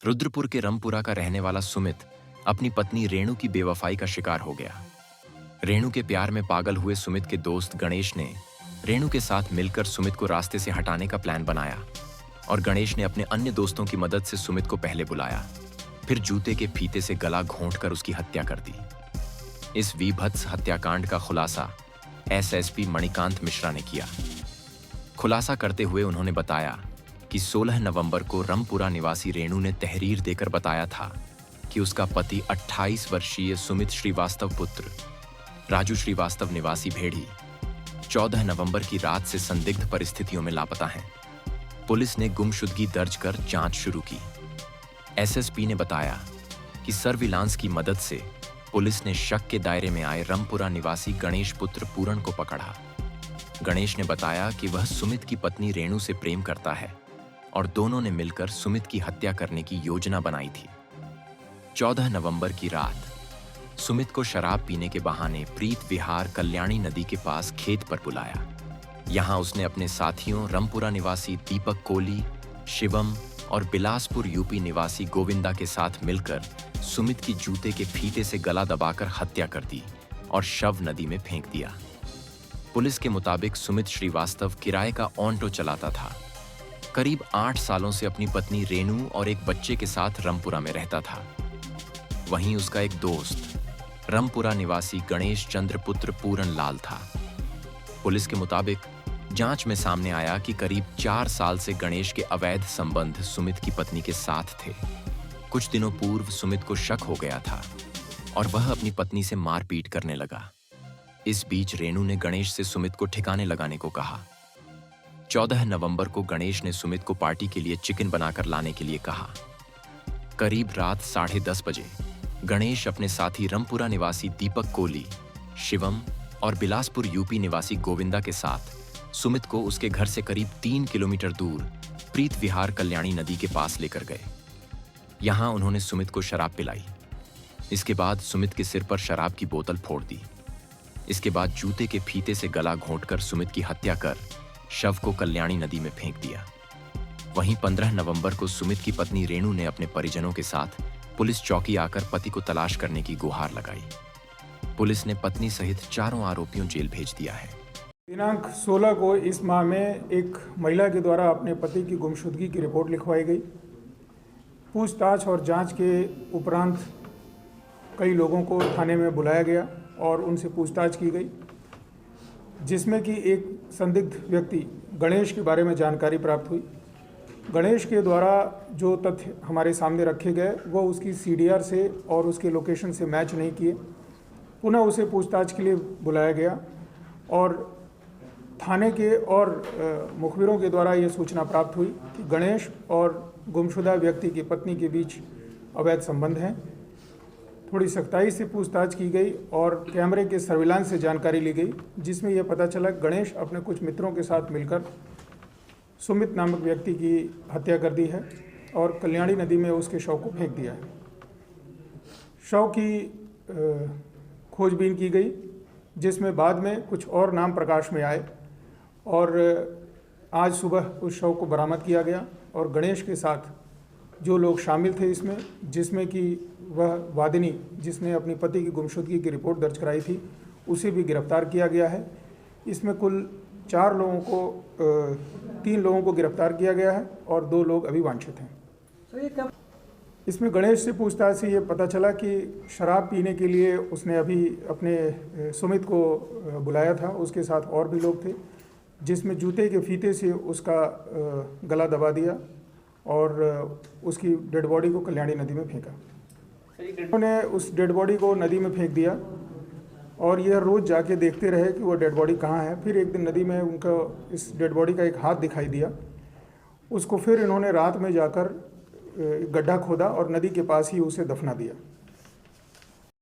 रुद्रपुर के रमपुरा का रहने वाला सुमित अपनी पत्नी रेणु की बेवफाई का शिकार हो गया। रेणु के प्यार में पागल हुए सुमित के दोस्त गणेश ने रेणु के साथ मिलकर सुमित को रास्ते से हटाने का प्लान बनाया और गणेश ने अपने अन्य दोस्तों की मदद से सुमित को पहले बुलाया, फिर जूते के फीते से गला घोंटकर उसकी हत्या कर दी। इस वीभत्स हत्याकांड का खुलासा एसएसपी मणिकांत मिश्रा ने किया। खुलासा करते हुए उन्होंने बताया कि 16 नवंबर को रमपुरा निवासी रेणु ने तहरीर देकर बताया था कि उसका पति 28 वर्षीय सुमित श्रीवास्तव पुत्र राजू श्रीवास्तव निवासी भेड़ी 14 नवंबर की रात से संदिग्ध परिस्थितियों में लापता हैं। पुलिस ने गुमशुदगी दर्ज कर जांच शुरू की। एसएसपी ने बताया कि सर्विलांस की मदद से पुलिस ने शक के दायरे में आए रमपुरा निवासी गणेश पुत्र पूरण को पकड़ा। गणेश ने बताया कि वह सुमित की पत्नी रेणु से प्रेम करता है और दोनों ने मिलकर सुमित की हत्या करने की योजना बनाई थी। 14 नवंबर की रात सुमित को शराब पीने के बहाने प्रीत विहार कल्याणी नदी के पास खेत पर बुलाया। यहां उसने अपने साथियों रमपुरा निवासी दीपक कोली, शिवम और बिलासपुर यूपी निवासी गोविंदा के साथ मिलकर सुमित की जूते के फीते से गला दबाकर हत्या कर दी और शव नदी में फेंक दिया। पुलिस के मुताबिक सुमित श्रीवास्तव किराए का ऑटो चलाता था। करीब 8 सालों से अपनी पत्नी रेणु और एक बच्चे के साथ रमपुरा में रहता था। वहीं उसका एक दोस्त रमपुरा निवासी गणेश चंद्र पुत्र पूरन लाल था। पुलिस के मुताबिक जांच में सामने आया कि करीब 4 साल से गणेश के अवैध संबंध सुमित की पत्नी के साथ थे। कुछ दिनों पूर्व सुमित को शक हो गया था और वह अपनी पत्नी से मारपीट करने लगा। इस बीच रेणु ने गणेश से सुमित को ठिकाने लगाने को कहा। 14 नवंबर को गणेश ने सुमित को पार्टी के लिए चिकन बनाकर लाने के लिए कहा। करीब रात 10:30 बजे गणेश अपने साथी रमपुरा निवासी दीपक कोली, शिवम और बिलासपुर यूपी निवासी गोविंदा के साथ सुमित को उसके घर से करीब 3 किलोमीटर दूर प्रीत विहार कल्याणी नदी के पास लेकर गए। यहां उन्होंने सुमित को शराब पिलाई। इसके बाद सुमित के सिर पर शराब की बोतल फोड़ दी। इसके बाद जूते के फीते से गला घोंटकर सुमित की हत्या कर शव को कल्याणी नदी में फेंक दिया। वहीं 15 नवंबर को सुमित की पत्नी रेणु ने अपने परिजनों के साथ पुलिस चौकी आकर पति को तलाश करने की गुहार लगाई। पुलिस ने पत्नी सहित 4 आरोपियों जेल भेज दिया है। दिनांक 16 को इस माह में एक महिला के द्वारा अपने पति की गुमशुदगी की रिपोर्ट लिखवाई गई। पूछताछ और जांच के उपरांत कई लोगों को थाने में बुलाया गया और उनसे पूछताछ की गई, जिसमें कि एक संदिग्ध व्यक्ति गणेश के बारे में जानकारी प्राप्त हुई। गणेश के द्वारा जो तथ्य हमारे सामने रखे गए वो उसकी सीडीआर से और उसके लोकेशन से मैच नहीं किए। पुनः उसे पूछताछ के लिए बुलाया गया और थाने के और मुखबिरों के द्वारा ये सूचना प्राप्त हुई कि गणेश और गुमशुदा व्यक्ति की पत्नी के बीच अवैध संबंध हैं। थोड़ी सख्ताई से पूछताछ की गई और कैमरे के सर्विलांस से जानकारी ली गई, जिसमें यह पता चला गणेश अपने कुछ मित्रों के साथ मिलकर सुमित नामक व्यक्ति की हत्या कर दी है और कल्याणी नदी में उसके शव को फेंक दिया है। शव की खोजबीन की गई, जिसमें बाद में कुछ और नाम प्रकाश में आए और आज सुबह उस शव को बरामद किया गया और गणेश के साथ जो लोग शामिल थे इसमें, जिसमें कि वह वादिनी जिसने अपनी पति की गुमशुदगी की रिपोर्ट दर्ज कराई थी, उसे भी गिरफ्तार किया गया है। इसमें कुल 3 लोगों को गिरफ्तार किया गया है और 2 लोग अभी वांछित हैं। इसमें गणेश से पूछताछ से ये पता चला कि शराब पीने के लिए उसने अभी अपने सुमित को बुलाया था। उसके साथ और भी लोग थे, जिसमें जूते के फीते से उसका गला दबा दिया और उसकी डेड बॉडी को कल्याणी नदी में फेंका। उन्होंने उस डेड बॉडी को नदी में फेंक दिया और यह रोज़ जाके देखते रहे कि वो डेड बॉडी कहाँ है। फिर एक दिन नदी में उनका इस डेड बॉडी का एक हाथ दिखाई दिया। उसको फिर इन्होंने रात में जाकर गड्ढा खोदा और नदी के पास ही उसे दफना दिया।